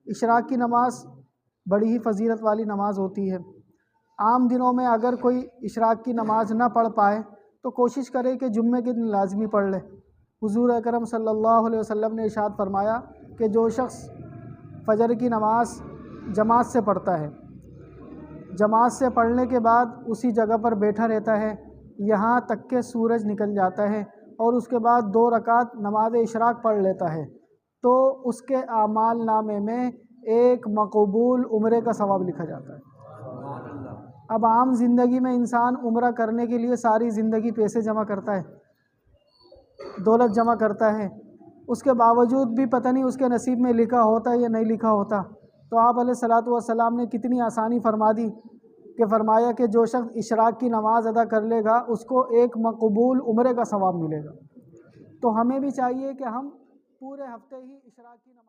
اشراق کی نماز بڑی ہی فضیلت والی نماز ہوتی ہے۔ عام دنوں میں اگر کوئی اشراق کی نماز نہ پڑھ پائے تو کوشش کرے کہ جمعے کے دن لازمی پڑھ لے۔ حضور اکرم صلی اللہ علیہ وسلم نے ارشاد فرمایا کہ جو شخص فجر کی نماز جماعت سے پڑھتا ہے، جماعت سے پڑھنے کے بعد اسی جگہ پر بیٹھا رہتا ہے یہاں تک کہ سورج نکل جاتا ہے، اور اس کے بعد 2 رکعت نماز اشراق پڑھ لیتا ہے، تو اس کے اعمال نامے میں ایک مقبول عمرے کا ثواب لکھا جاتا ہے۔ اب عام زندگی میں انسان عمرہ کرنے کے لیے ساری زندگی پیسے جمع کرتا ہے، دولت جمع کرتا ہے، اس کے باوجود بھی پتہ نہیں اس کے نصیب میں لکھا ہوتا ہے یا نہیں لکھا ہوتا۔ تو آپ علیہ الصلوۃ والسلام نے کتنی آسانی فرما دی کہ فرمایا کہ جو شخص اشراق کی نماز ادا کر لے گا اس کو ایک مقبول عمرے کا ثواب ملے گا۔ تو ہمیں بھی چاہیے کہ ہم پورے ہفتے ہی اشراق کی نماز